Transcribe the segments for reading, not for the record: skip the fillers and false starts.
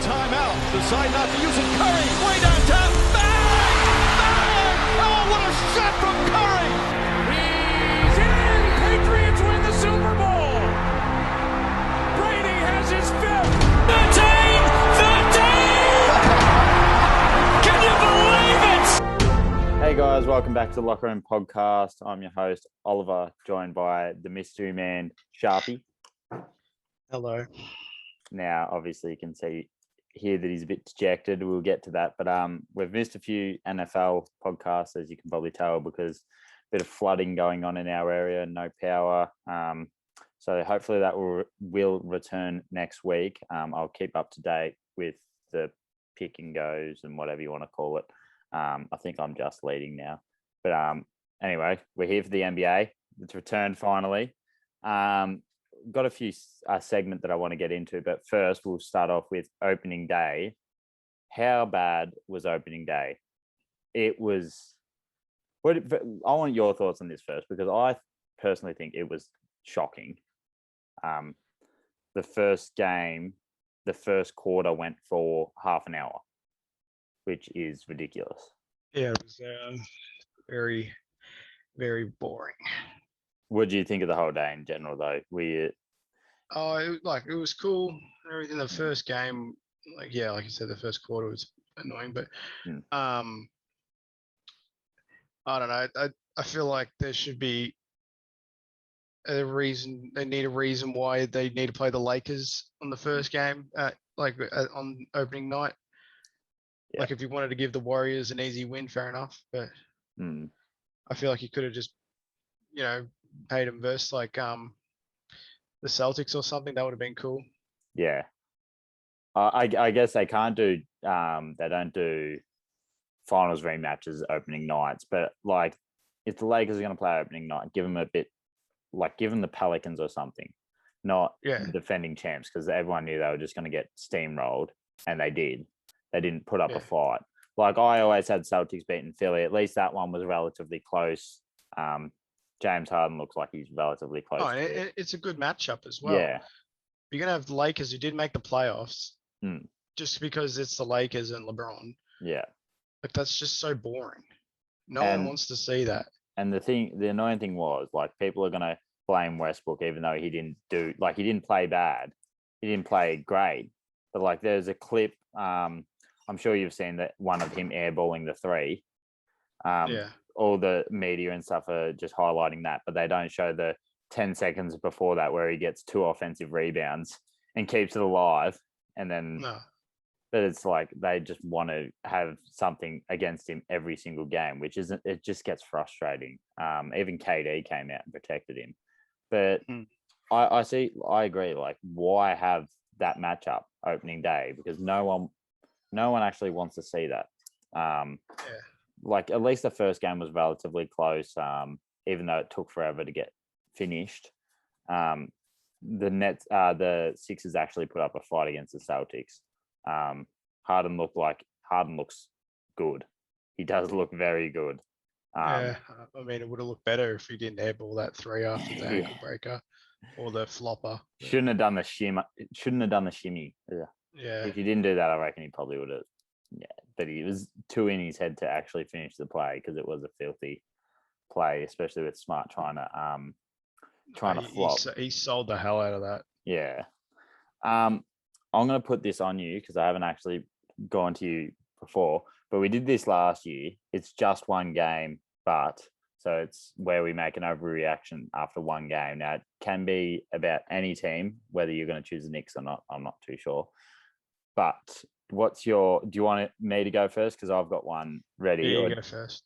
timeout. Decide not to use it. Curry, way downtown. Bang! Bang! Oh, what a shot from Curry! He's in! Patriots win the Super Bowl! Brady has his fifth! 13! 13! Can you believe it? Hey guys, welcome back to the Locker Room Podcast. I'm your host, Oliver, joined by the mystery man, Sharpy. Hello. Now, obviously, you can hear that he's a bit dejected. We'll get to that. But we've missed a few NFL podcasts, as you can probably tell, because a bit of flooding going on in our area, no power. So hopefully that will return next week. I'll keep up to date with the pick and goes and whatever you want to call it. I think I'm just leading now. But anyway, we're here for the NBA. It's returned finally. Got a few segment that I want to get into, but first we'll start off with opening day. How bad was opening day? It was. I want your thoughts on this first, because I personally think it was shocking. The first game, the first quarter went for half an hour, which is ridiculous. Yeah, it was very, very boring. What do you think of the whole day in general, though? It was cool. Everything. The first game, like you said, the first quarter was annoying, but I don't know. I feel like there should be a reason. They need a reason why they need to play the Lakers on the first game, on opening night. Yeah. Like if you wanted to give the Warriors an easy win, fair enough. But I feel like you could have just, paid them versus the Celtics or something. That would have been cool. Yeah. I guess they can't do they don't do finals rematches opening nights, but like if the Lakers are going to play opening night, give them a bit, like give them the Pelicans or something, not the defending champs, because everyone knew they were just going to get steamrolled, and they did. They didn't put up a fight. Like I always had Celtics beating Philly. At least that one was relatively close. James Harden looks like he's relatively close. It's a good matchup as well. Yeah. You're going to have the Lakers who did make the playoffs just because it's the Lakers and LeBron. Yeah. Like, that's just so boring. No one wants to see that. And the annoying thing was, like, people are going to blame Westbrook, even though he didn't play bad. He didn't play great. But, like, there's a clip, I'm sure you've seen that one of him airballing the three. All the media and stuff are just highlighting that, but they don't show the 10 seconds before that where he gets 2 offensive rebounds and keeps it alive. And then, but it's like they just want to have something against him every single game, it just gets frustrating. Even KD came out and protected him. But I agree. Like, why have that matchup opening day? Because no one actually wants to see that. Like, at least the first game was relatively close, even though it took forever to get finished. The Sixers actually put up a fight against the Celtics. Harden looks good. He does look very good. I mean, it would have looked better if he didn't airball that 3 after the ankle breaker or the flopper. Shouldn't have done the shimmy. Yeah. If he didn't do that, I reckon he probably would have. Yeah, but he was too in his head to actually finish the play, because it was a filthy play, especially with Smart trying to flop. He sold the hell out of that. Yeah. I'm going to put this on you because I haven't actually gone to you before, but we did this last year. It's just one game, so it's where we make an overreaction after one game. Now, it can be about any team, whether you're going to choose the Knicks or not. I'm not too sure. But do you want me to go first? Because I've got one ready. Yeah, you go first.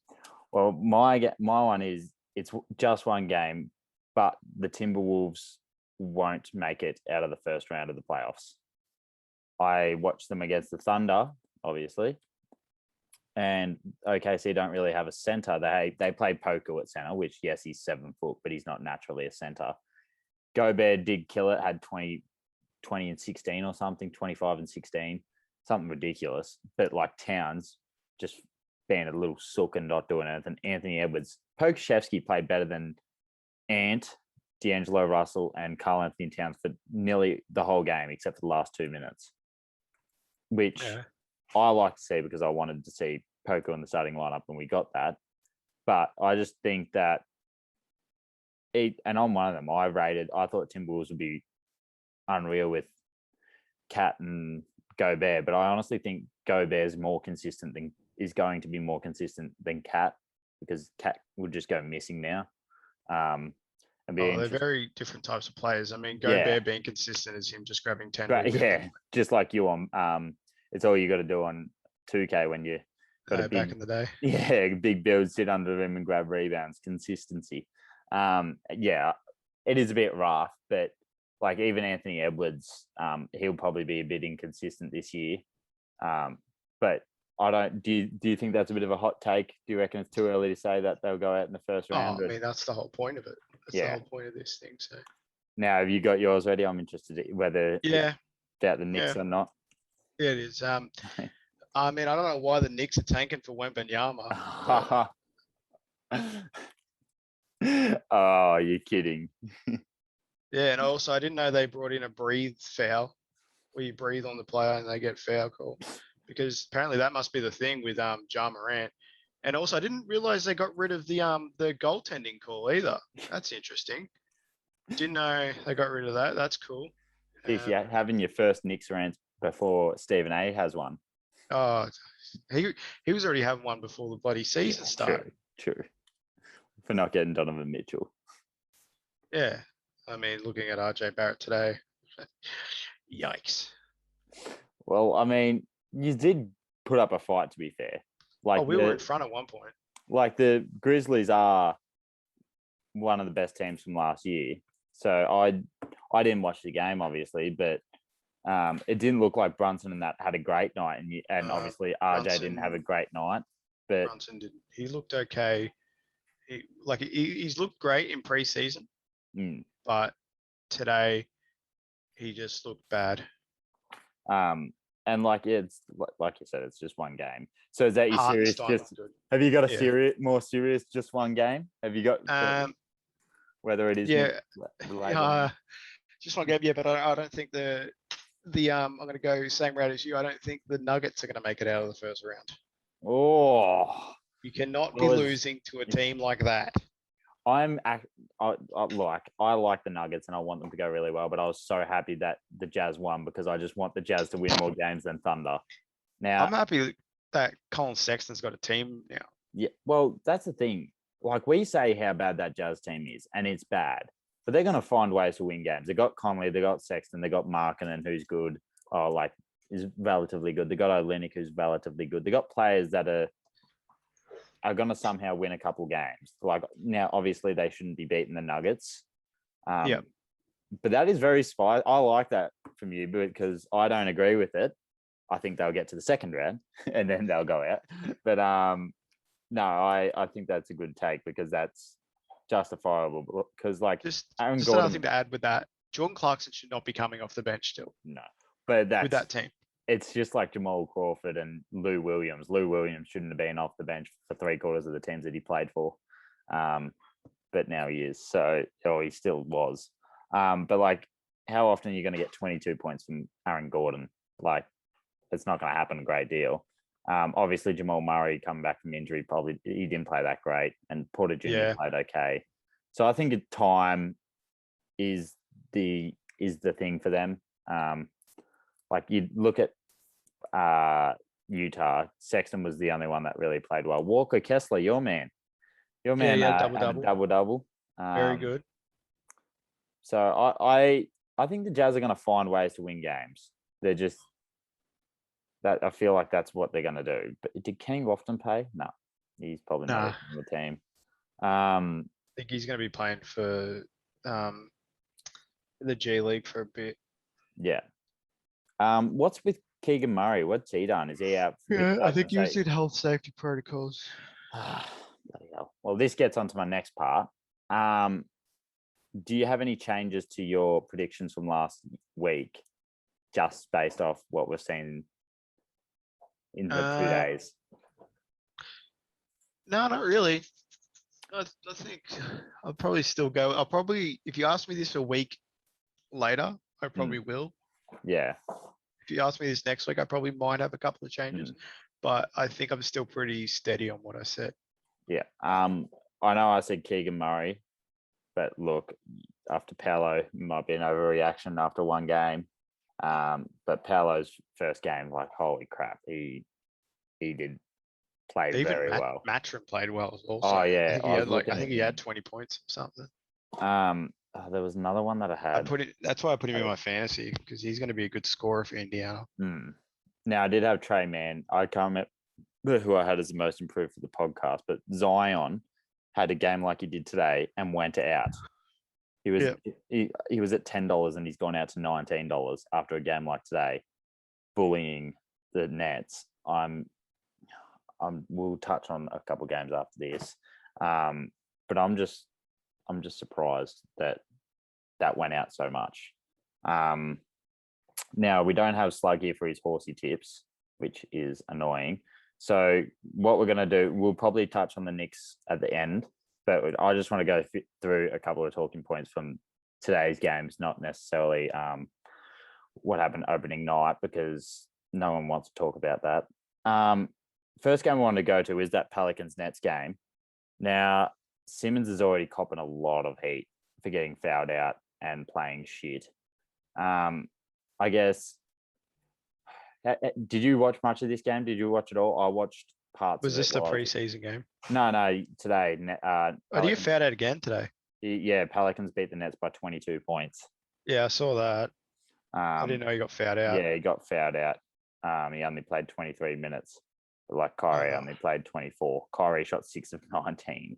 Well, my one is, it's just one game, but the Timberwolves won't make it out of the first round of the playoffs. I watched them against the Thunder, obviously. And OKC don't really have a center. They play Poku at center, which, yes, he's 7 foot, but he's not naturally a center. Gobert did kill it, had 20 and 16 or something, 25 and 16, something ridiculous. But like Towns just being a little sook and not doing anything. Anthony Edwards. Pokusevski played better than Ant, D'Angelo Russell, and Karl Anthony Towns for nearly the whole game, except for the last 2 minutes. which Yeah. I like to see because I wanted to see Poku in the starting lineup and we got that. But I just think that and I'm one of them. I thought Timberwolves would be unreal with Cat and Gobert, but I honestly think Gobert is going to be more consistent than Cat because Cat would just go missing now. They're very different types of players. I mean, Gobert being consistent is him just grabbing 10 Right, rebounds. yeah, just like you on it's all you got to do on 2K when you got a big, back in the day. Yeah, big build, sit under him and grab rebounds, consistency. Yeah, it is a bit rough, but like even Anthony Edwards, he'll probably be a bit inconsistent this year. But I don't. Do you think that's a bit of a hot take? Do you reckon it's too early to say that they'll go out in the first round? I mean, that's the whole point of it. That's the whole point of this thing. So now, have you got yours ready? I'm interested in whether about the Knicks or not. Yeah, it is. I mean, I don't know why the Knicks are tanking for Wembanyama. Oh, you're kidding. Yeah, and also I didn't know they brought in a breathe foul, where you breathe on the player and they get foul call, because apparently that must be the thing with Ja Morant. And also I didn't realize they got rid of the goaltending call either. That's interesting. Didn't know they got rid of that. That's cool. Having your first Knicks rant before Stephen A has one. Oh, he was already having one before the bloody season started. True. For not getting Donovan Mitchell. Yeah. I mean, looking at RJ Barrett today, yikes. Well, I mean, you did put up a fight, to be fair. Like we were in front at one point. Like the Grizzlies are one of the best teams from last year. So I didn't watch the game, obviously, but it didn't look like Brunson and that had a great night. And obviously RJ didn't have a great night. But Brunson didn't. He looked okay. He's looked great in preseason. But today he just looked bad. And it's like you said, it's just one game. So is that your serious? Have you got a more serious just one game? Have you got whether it is just one game? Yeah, but I don't think the I'm going to go same route as you. I don't think the Nuggets are going to make it out of the first round. Oh, you cannot be losing to a team like that. I like the Nuggets and I want them to go really well, but I was so happy that the Jazz won because I just want the Jazz to win more games than Thunder. Now I'm happy that Colin Sexton's got a team now. Yeah, well, that's the thing. Like we say how bad that Jazz team is, and it's bad, but they're going to find ways to win games. They got Conley, they got Sexton, they got Markkanen, who's good. Is relatively good. They got Olynyk, who's relatively good. They got players that are going to somehow win a couple games. Like now, obviously they shouldn't be beating the Nuggets. But that is very spicy. I like that from you because I don't agree with it. I think they'll get to the second round and then they'll go out. But no, I think that's a good take because that's justifiable. Because Aaron Gordon, another thing to add with that, Jordan Clarkson should not be coming off the bench still. No, but with that team. It's just like Jamal Crawford and Lou Williams. Lou Williams shouldn't have been off the bench for 3/4 of the teams that he played for. But now he is. He still was. But how often are you going to get 22 points from Aaron Gordon? It's not going to happen a great deal. Obviously, Jamal Murray coming back from injury, probably he didn't play that great. And Porter Jr. played okay. So I think time is the thing for them. You look at Utah, Sexton was the only one that really played well. Walker Kessler, your man, double. Very good. So I think the Jazz are going to find ways to win games. They're just that I feel like that's what they're going to do. But did Kenny Lofton play? No, he's probably not on the team. I think he's going to be playing for the G League for a bit. Yeah. What's with Keegan Murray? What's he done? Is he out? I think he was in health safety protocols. Bloody hell. Well, this gets onto my next part. Do you have any changes to your predictions from last week, just based off what we've seen in the 2 days? No, not really. I think I'll probably still go. If you ask me this a week later, I probably will. Yeah. if you ask me this next week, I probably might have a couple of changes, but I think I'm still pretty steady on what I said. Yeah. I know I said Keegan Murray, but look, after Paolo, might be an overreaction after one game. But Paolo's first game, like, holy crap, he did play very well. Matchroom played well also. Oh yeah, I think he had 20 points or something. There was another one that I had. That's why I put him in my fantasy, because he's going to be a good scorer for Indiana. Now I did have Trey Mann. I can't remember who I had as the most improved for the podcast, but Zion had a game like he did today and went out. He was he was at $10 and he's gone out to $19 after a game like today, bullying the Nets. We'll touch on a couple of games after this, but I'm just surprised that went out so much. Now we don't have Slug here for his horsey tips, which is annoying. So what we're going to do, we'll probably touch on the Knicks at the end, but I just want to go through a couple of talking points from today's games, not necessarily what happened opening night, because no one wants to talk about that. First game I wanted to go to is that Pelicans Nets game. Now, Simmons is already copping a lot of heat for getting fouled out and playing shit. I guess, did you watch much of this game? Did you watch it all? I watched parts Was of this it. the preseason game? No, today. Do you fouled out again today? Yeah, Pelicans beat the Nets by 22 points. Yeah, I saw that. I didn't know he got fouled out. Yeah, he got fouled out. He only played 23 minutes. Like Kyrie only played 24. Kyrie shot 6 of 19.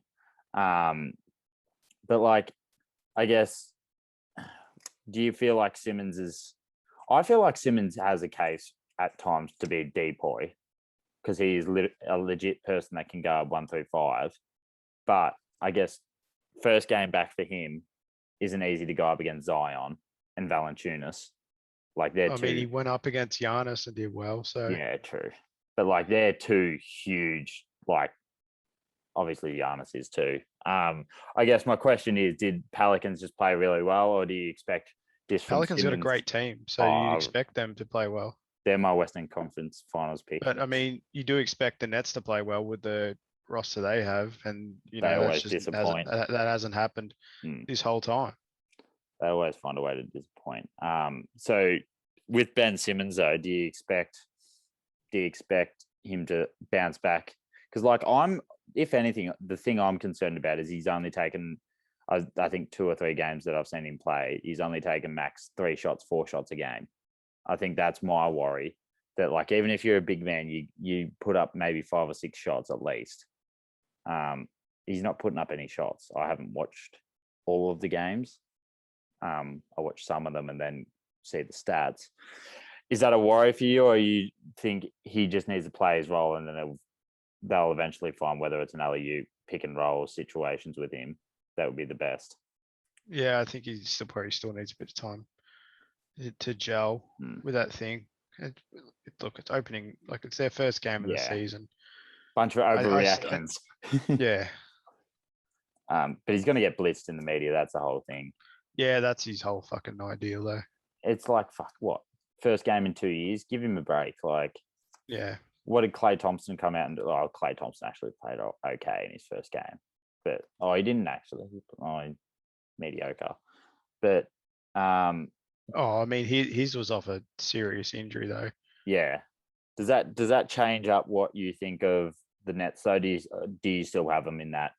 But like, I guess, do you feel like Simmons is? I feel like Simmons has a case at times to be a decoy, because he is a legit person that can guard 1 through 5. But I guess first game back for him isn't easy to go up against Zion and Valanciunas. Like they're I mean, he went up against Giannis and did well. So yeah, true. But like they're two huge. Like obviously Giannis is too. I guess my question is, did Pelicans just play really well, or do you expect this from Pelicans Simmons? got a great team, so you'd expect them to play well. They're my Western Conference Finals pick. But I mean, you do expect the Nets to play well with the roster they have, and you know, always disappoint. That hasn't happened this whole time. They always find a way to disappoint. So with Ben Simmons though, do you expect him to bounce back? Because like if anything, the thing I'm concerned about is he's only taken, I think 2 or 3 games that I've seen him play, he's only taken max 3 shots, 4 shots a game. I think that's my worry, that like, even if you're a big man, you put up maybe 5 or 6 shots at least. He's not putting up any shots. I haven't watched all of the games. I watched some of them and then see the stats. Is that a worry for you, or you think he just needs to play his role and then they'll eventually find whether it's an alley-oop pick and roll situations with him that would be the best? Yeah, I think he probably still needs a bit of time to gel with that thing. Look, it's opening, like it's their first game of the season. Bunch of overreactions. Yeah. But he's going to get blitzed in the media. That's the whole thing. Yeah, that's his whole fucking idea, though. It's like, fuck, what? First game in 2 years? Give him a break. Like, yeah. What did Klay Thompson come out and do? Oh, Klay Thompson actually played okay in his first game. But, he didn't actually. Mediocre. But, I mean, his was off a serious injury, though. Yeah. Does that change up what you think of the Nets, though? Do you still have them in that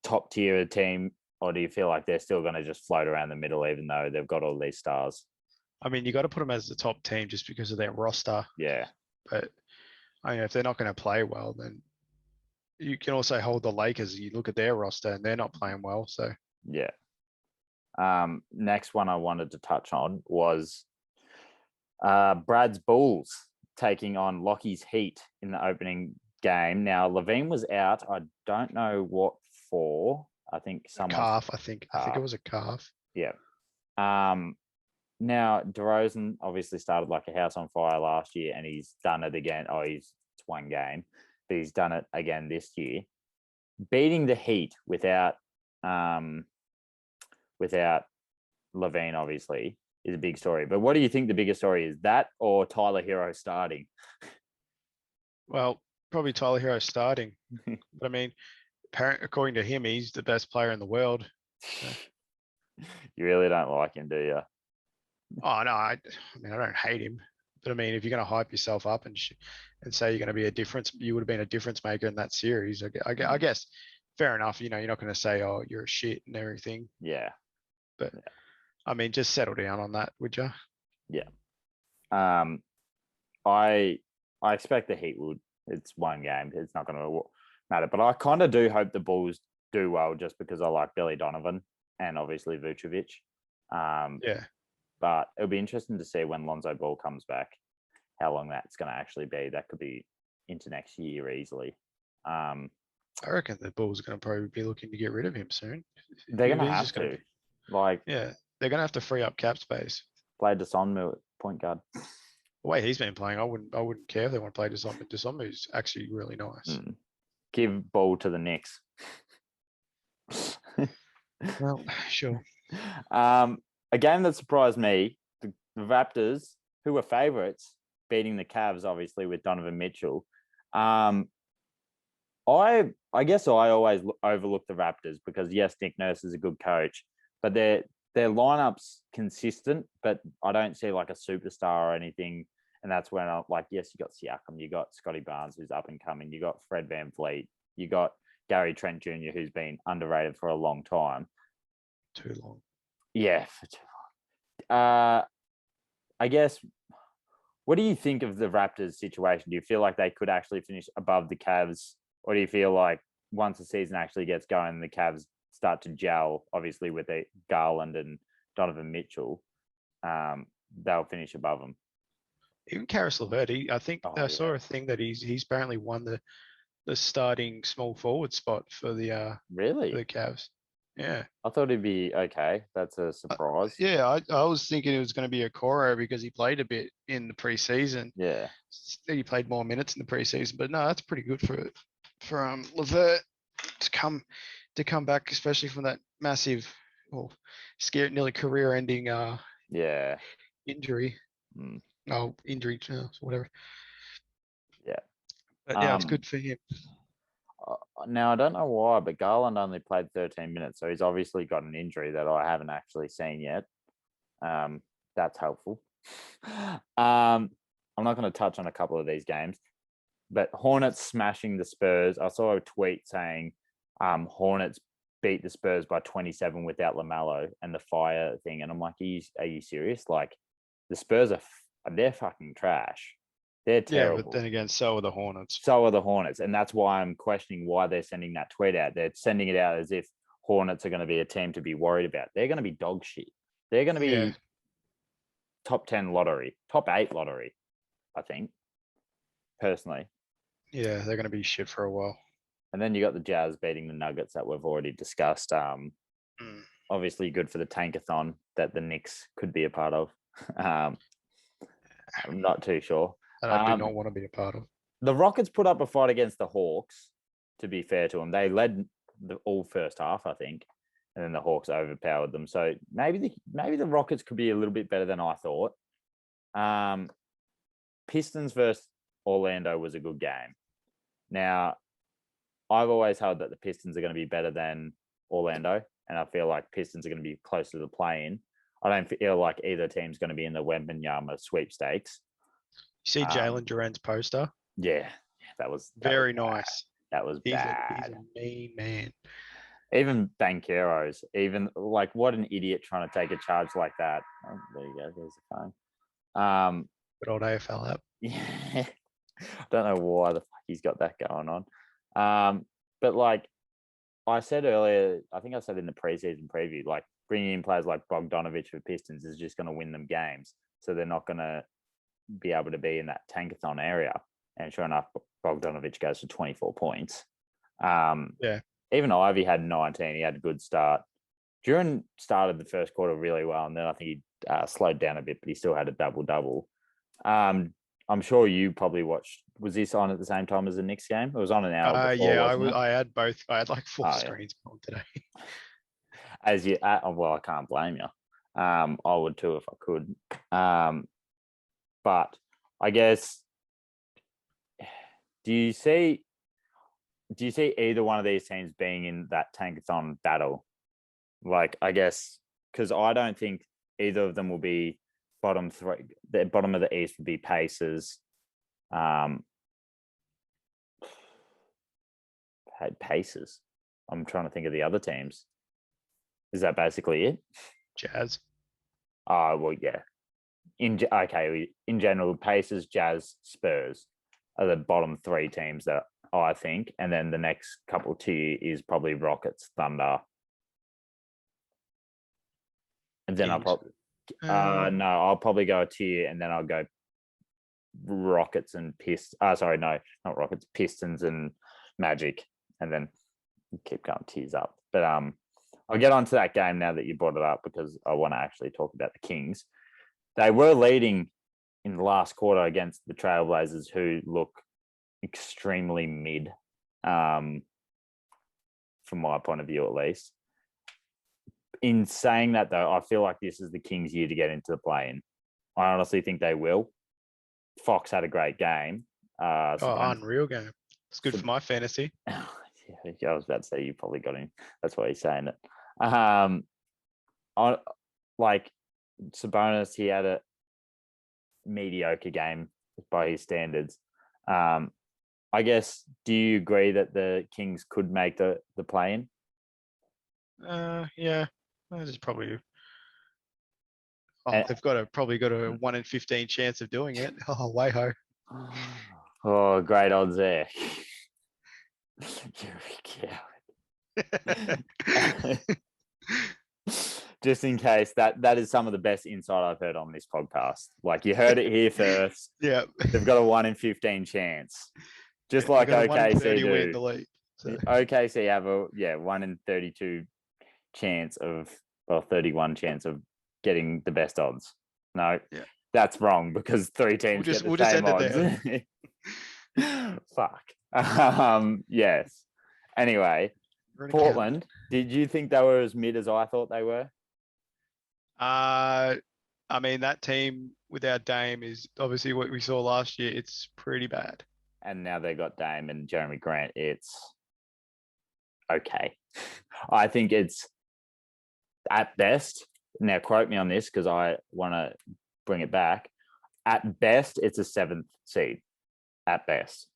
top tier team, or do you feel like they're still going to just float around the middle, even though they've got all these stars? I mean, you got to put them as the top team just because of their roster. Yeah. But I mean, if they're not going to play well, then you can also hold the Lakers. You look at their roster and they're not playing well. So yeah. Next one I wanted to touch on was Brad's Bulls taking on Lockie's Heat in the opening game. Now, Levine was out. I don't know what for. I think someone calf. I think it was a calf. Yeah. Now DeRozan obviously started like a house on fire last year, and he's done it again. It's one game, but he's done it again this year, beating the Heat without Levine, obviously. is a big story. But what do you think the biggest story is? That or Tyler Hero starting? Well, probably Tyler Hero starting. But I mean, according to him, he's the best player in the world. So. You really don't like him, do you? Oh no, I mean I don't hate him, but I mean if you're going to hype yourself up and say you're going to be a difference, you would have been a difference maker in that series. I guess fair enough. You know, you're not going to say, oh, you're a shit and everything. Yeah. But I mean, just settle down on that, would you? Yeah. I expect the Heat would. It's one game. It's not going to matter. But I kind of do hope the Bulls do well, just because I like Billy Donovan and obviously Vucevic. Yeah. But it'll be interesting to see when Lonzo Ball comes back, how long that's going to actually be. That could be into next year easily. I reckon the Bulls are going to probably be looking to get rid of him soon. They're going to have to. Yeah, they're going to have to free up cap space. Play Desonmu at point guard. The way he's been playing, I wouldn't care if they want to play Desonmu. Desonmu is actually really nice. Give Ball to the Knicks. Well, sure. A game that surprised me, the Raptors, who were favourites, beating the Cavs, obviously, with Donovan Mitchell. I guess I always overlook the Raptors because, yes, Nick Nurse is a good coach, but their lineup's consistent, but I don't see like a superstar or anything. And that's when I'm like, yes, you got Siakam, you got Scotty Barnes, who's up and coming, you got Fred VanVleet, you got Gary Trent Jr., who's been underrated for a long time. Too long. Yeah, for too long. I guess, what do you think of the Raptors situation? Do you feel like they could actually finish above the Cavs? Or do you feel like once the season actually gets going, the Cavs start to gel, obviously, with Garland and Donovan Mitchell, they'll finish above them? Even Karis LeVert, I think I saw a thing that he's apparently won the starting small forward spot for the really for the Cavs. Yeah, I thought it'd be okay. That's a surprise. Yeah, I was thinking it was going to be a Coro because he played a bit in the preseason. Yeah, he played more minutes in the preseason, but no, that's pretty good for LeVert to come back, especially from that massive, nearly career-ending injury. Injury, whatever. Yeah, but yeah, it's good for him. Now, I don't know why, but Garland only played 13 minutes, so he's obviously got an injury that I haven't actually seen yet. That's helpful. I'm not going to touch on a couple of these games, but Hornets smashing the Spurs. I saw a tweet saying Hornets beat the Spurs by 27 without LaMelo and the fire thing, and I'm like, are you serious? Like, the Spurs they're fucking trash. They're terrible. Yeah, but then again, so are the Hornets. And that's why I'm questioning why they're sending that tweet out. They're sending it out as if Hornets are going to be a team to be worried about. They're going to be dog shit. They're going to be top 10 lottery, top 8 lottery, I think, personally. Yeah, they're going to be shit for a while. And then you got the Jazz beating the Nuggets that we've already discussed. Obviously good for the tankathon that the Knicks could be a part of. I'm not too sure. And I do not want to be a part of. The Rockets put up a fight against the Hawks, to be fair to them. They led the all first half, I think, and then the Hawks overpowered them. So maybe the Rockets could be a little bit better than I thought. Pistons versus Orlando was a good game. Now, I've always held that the Pistons are going to be better than Orlando, and I feel like Pistons are going to be closer to the play-in. I don't feel like either team's going to be in the Wembanyama sweepstakes. You see Jalen Duran's poster? Yeah, that was very nice. That was bad. He's a mean man. Even Banchero's, what an idiot trying to take a charge like that. Oh, there you go. There's the phone. Good old AFL app. Yeah. I don't know why the fuck he's got that going on. But like I said earlier, I think I said in the preseason preview, like bringing in players like Bogdanovich for Pistons is just going to win them games. So they're not going to be able to be in that tankathon area. And sure enough, Bogdanovich goes for 24 points. Even Ivy had 19. He had a good start. Duran started the first quarter really well, and then I think he slowed down a bit, but he still had a double-double. I'm sure you probably watched. Was this on at the same time as the Knicks game? It was on an hour before, I had both. I had like four screens on today. Well, I can't blame you. I would too if I could. But I guess, do you see either one of these teams being in that tankathon battle? Like, I guess, because I don't think either of them will be bottom three. The bottom of the East would be Pacers. Pacers. I'm trying to think of the other teams. Is that basically it? Jazz. Oh, well, yeah. In general, Pacers, Jazz, Spurs are the bottom three teams that I think, and then the next couple tier is probably Rockets, Thunder, and then Kings. I'll probably go a tier, and then I'll go Rockets and Pistons. Sorry, no, not Rockets, Pistons and Magic, and then keep going tiers up. But I'll get onto that game now that you brought it up because I want to actually talk about the Kings. They were leading in the last quarter against the Trailblazers, who look extremely mid, from my point of view, at least. In saying that, though, I feel like this is the Kings' year to get into the play-in. I honestly think they will. Fox had a great game. Unreal game. It's good for my fantasy. Yeah, I was about to say you probably got him. That's why he's saying it. Sabonis, he had a mediocre game by his standards. I guess, do you agree that the Kings could make the play-in? Yeah. There's probably. They've probably got a 1 in 15 chance of doing it. Oh, way ho. Oh, great odds there. You're a coward. Just in case, that is some of the best insight I've heard on this podcast. Like, you heard it here first. Yeah. They've got a 1 in 15 chance. Just like OKC do. Win the league, so. OKC have a 1 in 32 chance of, well, 31 chance of getting the best odds. No, that's wrong because 3 teams get the same odds. Fuck. Yes. Anyway, Portland, did you think they were as mid as I thought they were? I mean, that team without Dame is obviously what we saw last year. It's pretty bad. And now they got Dame and Jeremy Grant. It's okay. I think it's at best. Now, quote me on this because I want to bring it back. At best, it's a 7th seed. At best.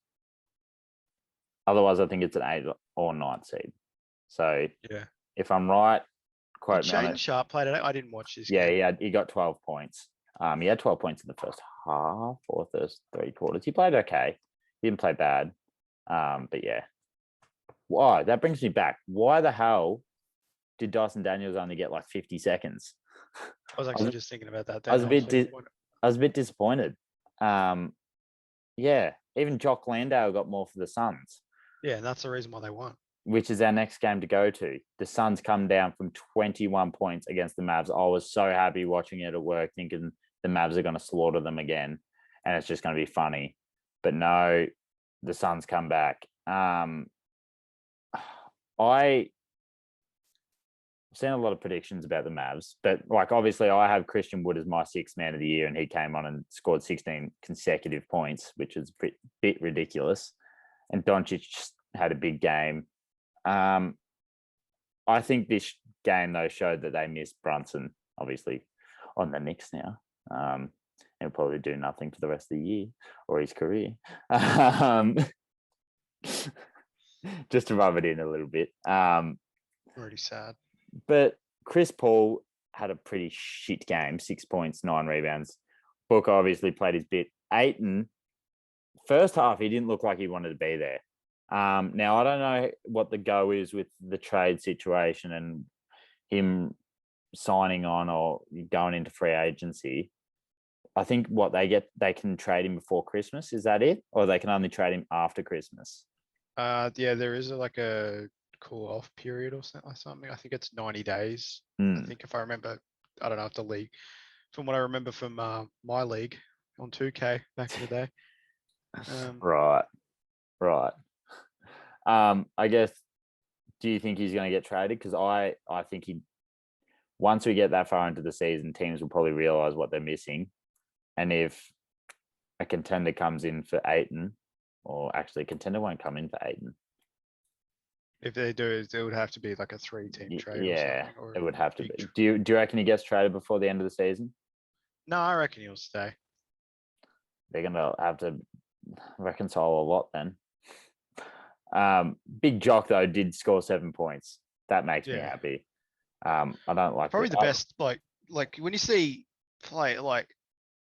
Otherwise, I think it's an 8th or 9th seed. So, if I'm right, quote me on it. Sharp played it. I didn't watch this. Yeah, he got 12 points. He had 12 points in the first half or first 3 quarters. He played okay. He didn't play bad. But yeah. Why? That brings me back. Why the hell did Dyson Daniels only get like 50 seconds? I was actually just thinking about that. I was a bit disappointed. Yeah, even Jock Landale got more for the Suns. Yeah, and that's the reason why they won. Which is our next game to go to. The Suns come down from 21 points against the Mavs. I was so happy watching it at work, thinking the Mavs are going to slaughter them again, and it's just going to be funny. But no, the Suns come back. I've seen a lot of predictions about the Mavs, but like obviously I have Christian Wood as my 6th man of the year, and he came on and scored 16 consecutive points, which is a bit ridiculous. And Doncic had a big game. I think this game though showed that they missed Brunson, obviously, on the Knicks now. He'll probably do nothing for the rest of the year or his career. Just to rub it in a little bit. Pretty sad. But Chris Paul had a pretty shit game, 6 points, 9 rebounds. Booker obviously played his bit. Ayton, first half, he didn't look like he wanted to be there. Now, I don't know what the go is with the trade situation and him signing on or going into free agency. I think they can trade him before Christmas. Is that it? Or they can only trade him after Christmas? There is a cool off period or something. I think it's 90 days. I think if I remember, I don't know if the league, from what I remember from my league on 2K back in the day. Right. I guess, do you think he's going to get traded? Because I think once we get that far into the season, teams will probably realize what they're missing. And if a contender comes in for Ayton, or actually a contender won't come in for Ayton. If they do, it would have to be like a 3-team trade. Yeah, or something, or it would have to be. big Do you reckon he gets traded before the end of the season? No, I reckon he'll stay. They're going to have to reconcile a lot then. Big Jock, though, did score 7 points. That makes me happy. I don't like probably it. the best. Like when you see play like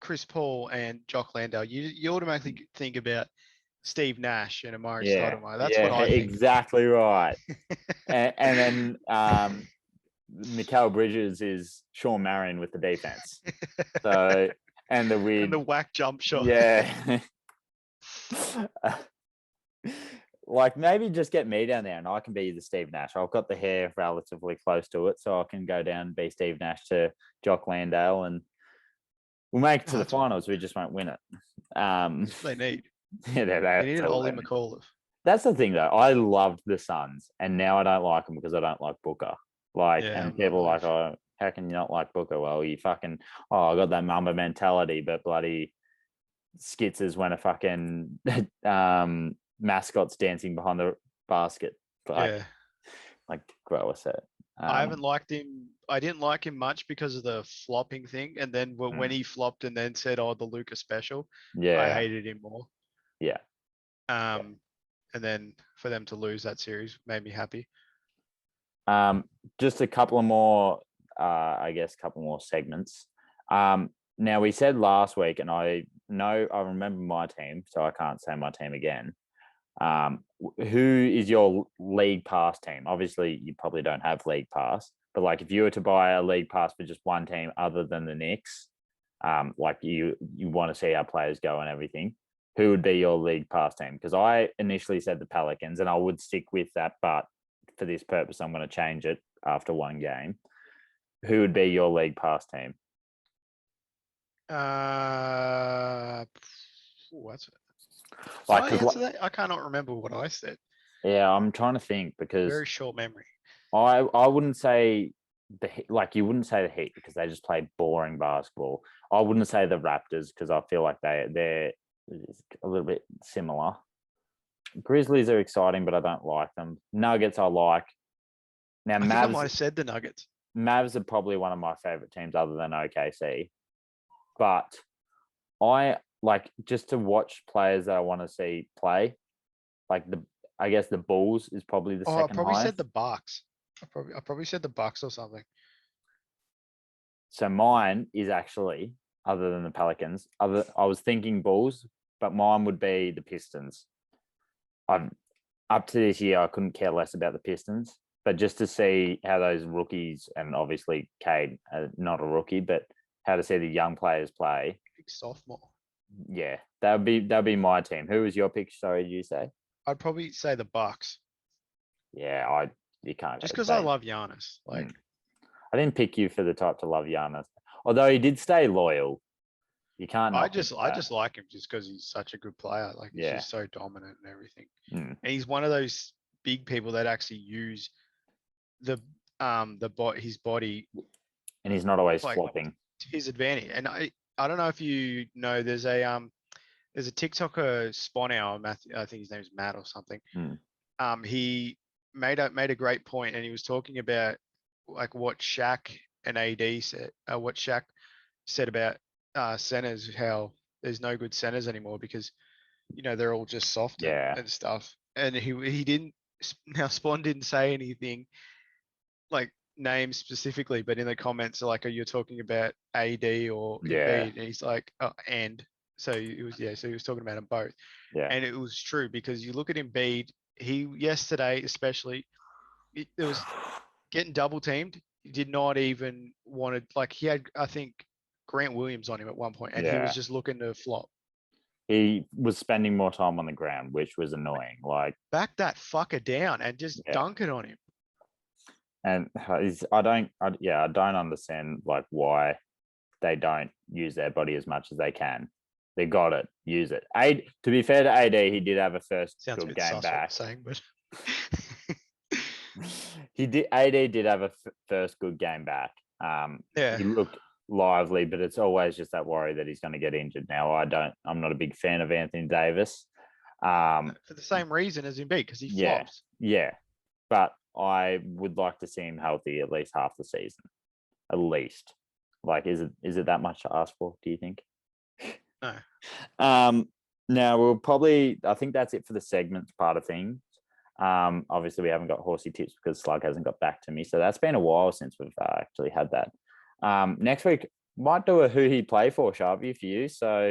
Chris Paul and Jock Landale, you automatically think about Steve Nash and Amari Stoudemire. That's what I think. Exactly right. and then Mikal Bridges is Sean Marion with the defense. So and the weird and the whack jump shot. Yeah. Like maybe just get me down there and I can be the Steve Nash. I've got the hair relatively close to it, so I can go down and be Steve Nash to Jock Landale and we'll make it to the finals. We just won't win it. They need. Yeah, they need an Ollie McAuliffe. That's the thing though. I loved the Suns and now I don't like them because I don't like Booker. And people are like, oh, how can you not like Booker? Well, you fucking, I got that Mamba mentality, but bloody skitzers when a fucking mascot's dancing behind the basket. Like grow a set. I haven't liked him. I didn't like him much because of the flopping thing. And then when he flopped and then said, oh, the Luka special, I hated him more. Yeah. And then for them to lose that series made me happy. Just a couple of more, couple more segments. Now we said last week, and I remember my team, so I can't say my team again. Who is your league pass team? Obviously, you probably don't have league pass, but like if you were to buy a league pass for just one team other than the Knicks, like you want to see our players go and everything, who would be your league pass team? Because I initially said the Pelicans, and I would stick with that, but for this purpose, I'm going to change it after one game. Who would be your league pass team? What's it? Like, I cannot remember what I said. Yeah, I'm trying to think because very short memory. I wouldn't say you wouldn't say the Heat because they just play boring basketball. I wouldn't say the Raptors because I feel like they're a little bit similar. Grizzlies are exciting, but I don't like them. Nuggets I like. Now, I think I might have said the Nuggets. Mavs are probably one of my favorite teams other than OKC. But I like just to watch players that I want to see play. Like I guess the Bulls is probably the second I probably highest. said the Bucks. I probably said the Bucks or something. So mine is actually, other than the Pelicans, I was thinking Bulls, but mine would be the Pistons. Up to this year, I couldn't care less about the Pistons, but just to see how those rookies, and obviously Cade, not a rookie, but how to see the young players play. Big sophomore. Yeah, that'd be my team. Who was your pick? Sorry, did you say? I'd probably say the Bucks. Yeah, you can't. Just because I love Giannis. Like, I didn't pick you for the type to love Giannis, although he did stay loyal. You can't. I just like him just because he's such a good player. Like he's just so dominant and everything. And he's one of those big people that actually use his body, and he's not always flopping to his advantage. And I don't know if you know, there's a TikToker Spawn Hour, Matthew, I think his name is Matt or something. He made a great point, and he was talking about like what Shaq and AD said, what Shaq said about centers, how there's no good centers anymore because they're all just soft and stuff. And he didn't. Now Spawn didn't say anything like names specifically, but in the comments like, are you talking about AD or Embiid? And he's like, oh, and so he was talking about them both. And it was true because you look at Embiid, he yesterday especially, it was getting double teamed. He did not even want to, like, he had, I think, Grant Williams on him at one point, and he was just looking to flop. He was spending more time on the ground, which was annoying. Like, back that fucker down and just dunk it on him. And I don't understand like why they don't use their body as much as they can. They got it, use it. To be fair to AD, he did have a first good game back. Saying, but AD did have a first good game back. Yeah. He looked lively, but it's always just that worry that he's going to get injured. Now, I'm not a big fan of Anthony Davis. For the same reason as Embiid, because he flops. Yeah. But I would like to see him healthy at least half the season. At least. Like, is it that much to ask for, do you think? No. Now, I think that's it for the segments part of things. Obviously, we haven't got horsey tips because Slug hasn't got back to me. So that's been a while since we've actually had that. Next week, might do a who he play for, Sharpy, for you. So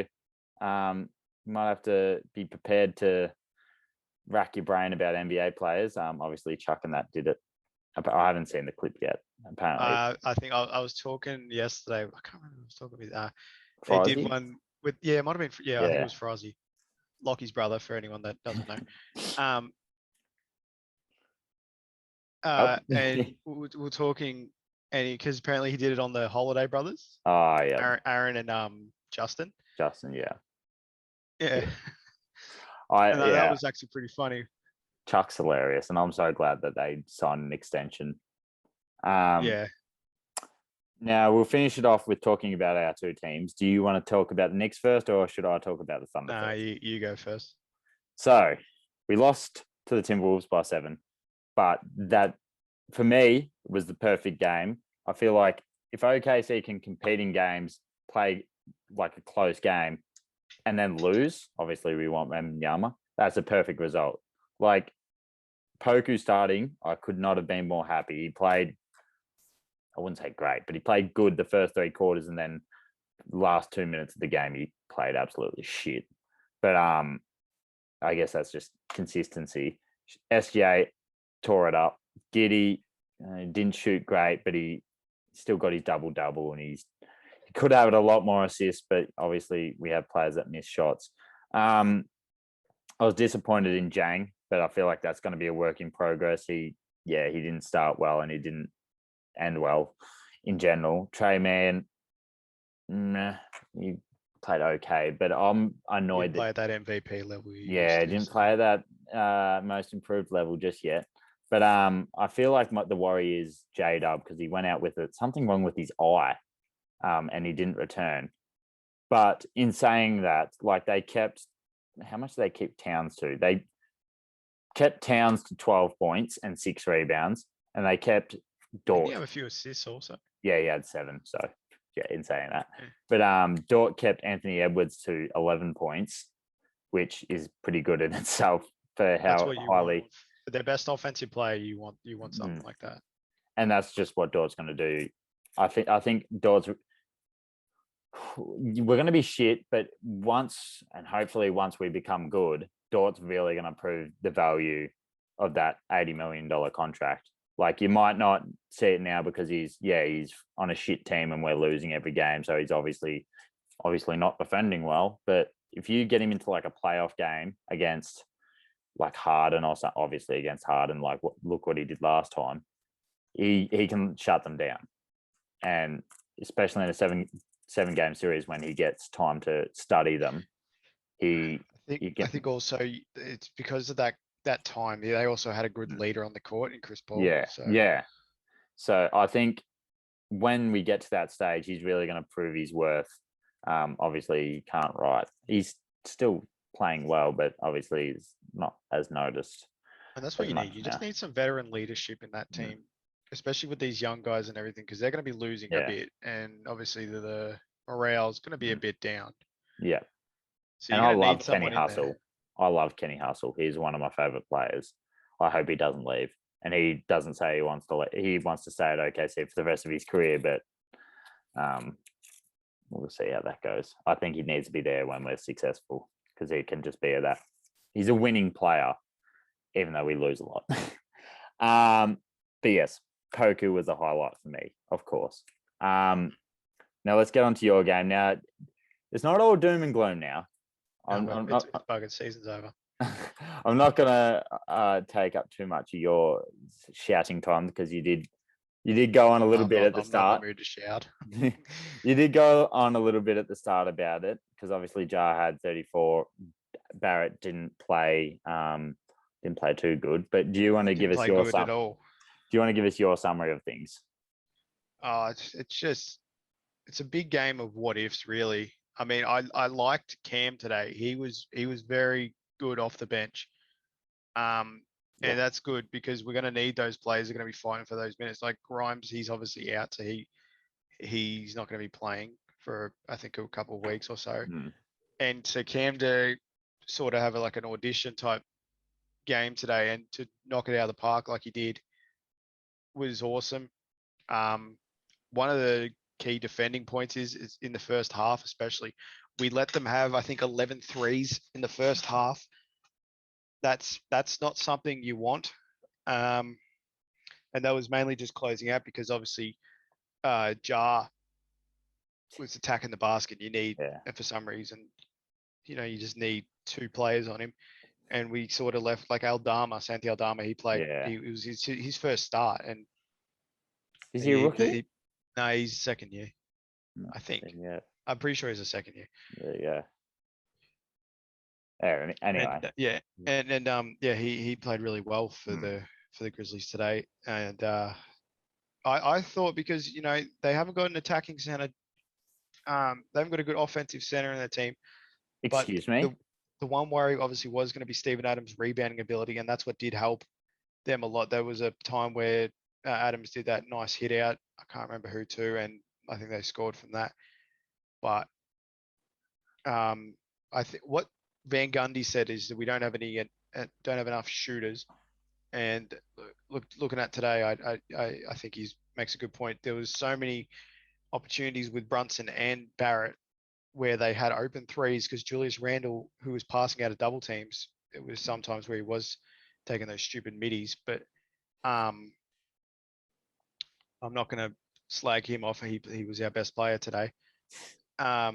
you might have to be prepared to rack your brain about NBA players. Obviously, Chuck and that did it. I haven't seen the clip yet, apparently. I think I was talking yesterday. I can't remember who I was talking with. They Frozzy? did one with, it might have been, I think it was Frozzy. Lockie's brother, for anyone that doesn't know. And we're talking, and because apparently he did it on the Holiday Brothers. Oh, yeah. Aaron and Justin. Justin, yeah. Yeah. And that was actually pretty funny. Chuck's hilarious, and I'm so glad that they signed an extension. Yeah. Now, we'll finish it off with talking about our two teams. Do you want to talk about the Knicks first, or should I talk about the Thunder first? You go first. So, we lost to the Timberwolves by 7, but that, for me, was the perfect game. I feel like if OKC can compete in games, play like a close game, and then lose, obviously we want Wembanyama, that's a perfect result. Like, Poku starting, I could not have been more happy. He played, I wouldn't say great, but he played good the first 3 quarters, and then the last 2 minutes of the game, he played absolutely shit. But I guess that's just consistency. SGA tore it up. Giddy didn't shoot great, but he still got his double-double, and he could have had a lot more assists, but obviously we have players that miss shots. I was disappointed in Jang, but I feel like that's going to be a work in progress. He didn't start well, and he didn't end well in general. Trey Man, he played okay, but I'm annoyed. Didn't play at that MVP level. Didn't play at that most improved level just yet. But I feel like the worry is J-Dub, because he went out with something wrong with his eye, and he didn't return. But in saying that, like, they kept, how much did they keep Towns to? They kept Towns to 12 points and 6 rebounds, and they kept Dort. He have a few assists also. Yeah, he had 7. So, in saying that. But Dort kept Anthony Edwards to 11 points, which is pretty good in itself for how highly. For their best offensive player, you want something like that. And that's just what Dort's going to do. I think Dort's, we're going to be shit, but hopefully once we become good, Dort's really going to prove the value of that $80 million contract. Like, you might not see it now because he's on a shit team and we're losing every game. So he's obviously not defending well. But if you get him into like a playoff game against like Harden, or obviously against Harden, like look what he did last time, he can shut them down. And especially in a seven game series when he gets time to study them, I think also it's because of that time. They also had a good leader on the court in Chris Paul. So I think when we get to that stage, he's really going to prove his worth. Obviously, he can't write. He's still playing well, but obviously he's not as noticed. And that's what you need. You just need some veteran leadership in that team, especially with these young guys and everything, because they're going to be losing a bit. And obviously the morale is going to be a bit down. Yeah. So and I love Kenny Hustle. I love Kenny Hustle. He's one of my favorite players. I hope he doesn't leave. And he doesn't say he wants to leave. He wants to stay at OKC for the rest of his career, but we'll see how that goes. I think he needs to be there when we're successful, because he can just be that. He's a winning player, even though we lose a lot. But yes, Poku was a highlight for me, of course. Now let's get on to your game. Now, it's not all doom and gloom now. Season's over. I'm not going to take up too much of your shouting time, because you did go on a little bit at the start. I'm not in the mood to shout. You did go on a little bit at the start about it, because obviously Jar had 34. Barrett didn't play too good. But do you want to give us your summary of things? It's a big game of what ifs, really. I mean, I liked Cam today. He was very good off the bench. Yeah. And that's good because we're going to need those players. Are going to be fighting for those minutes. Like Grimes, he's obviously out, so he's not going to be playing for I think a couple of weeks or so. Mm. And so Cam to sort of have like an audition type game today and to knock it out of the park like he did was awesome. One of the key defending points is in the first half, especially. We let them have, I think, 11 threes in the first half. That's not something you want. And that was mainly just closing out because obviously Jar was attacking the basket. You need, and for some reason, you just need two players on him. And we sort of left like Santi Aldama, he played, it was his first start. And is he a rookie? No, he's second year, I think. Yeah. I'm pretty sure he's a second year. Yeah. Anyway. And he played really well for the Grizzlies today. And I thought because they haven't got an attacking center, they haven't got a good offensive center in their team. Excuse me. The one worry obviously was going to be Steven Adams' rebounding ability, and that's what did help them a lot. There was a time where Adams did that nice hit out. I can't remember who to, and I think they scored from that. But I think what Van Gundy said is that we don't have enough shooters. And looking at today, I think he makes a good point. There was so many opportunities with Brunson and Barrett where they had open threes because Julius Randle, who was passing out of double teams, it was sometimes where he was taking those stupid middies. But I'm not going to slag him off. He was our best player today. I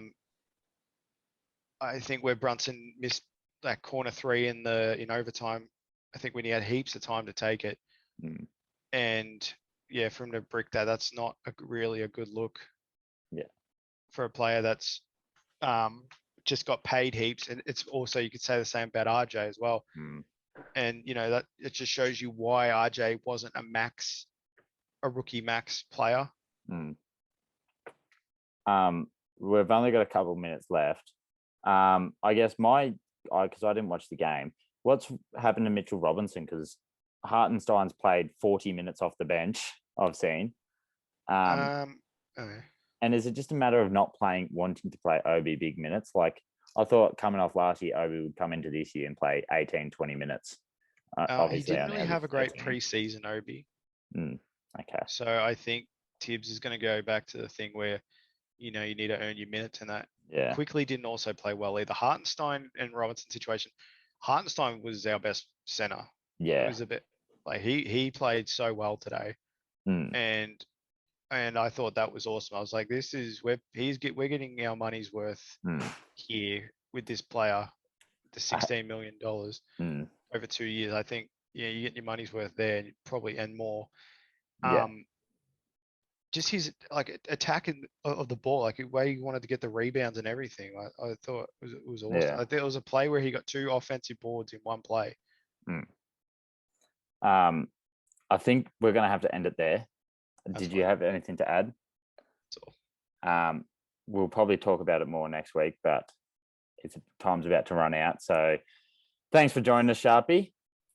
think where Brunson missed that corner three in overtime, I think when he had heaps of time to take it. And yeah, for him to brick that's not really a good look. Yeah. For a player that's just got paid heaps. And it's also, you could say the same about RJ as well. And that it just shows you why RJ wasn't a rookie max player. We've only got a couple of minutes left. I guess because I didn't watch the game, what's happened to Mitchell Robinson? Because Hartenstein's played 40 minutes off the bench, I've seen. And is it just a matter of not wanting to play Obi big minutes? Like, I thought coming off last year, Obi would come into this year and play 18, 20 minutes. He didn't really have a great preseason, Obi. Okay. So I think Tibbs is going to go back to the thing where, you need to earn your minutes and that. Yeah. Quickly didn't also play well either. Hartenstein and Robinson situation. Hartenstein was our best center. Yeah. It was a bit like he played so well today. And I thought that was awesome. I was like, we're getting our money's worth here with this player, the $16 million over 2 years. I think, you get your money's worth there and more. Just his attacking of the ball, like the way he wanted to get the rebounds and everything. I thought it was awesome. Yeah. I think it was a play where he got 2 offensive boards in one play. I think we're going to have to end it there. Did you have anything to add? That's all. We'll probably talk about it more next week, but time's about to run out. So thanks for joining us, Sharpy.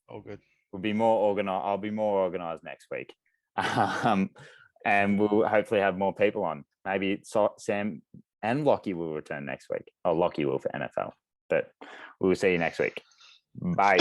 All good. We'll be more organized. I'll be more organized next week. And we'll hopefully have more people on. Maybe Sam and Lockie will return next week. Oh, Lockie will for NFL. But we'll see you next week. Bye.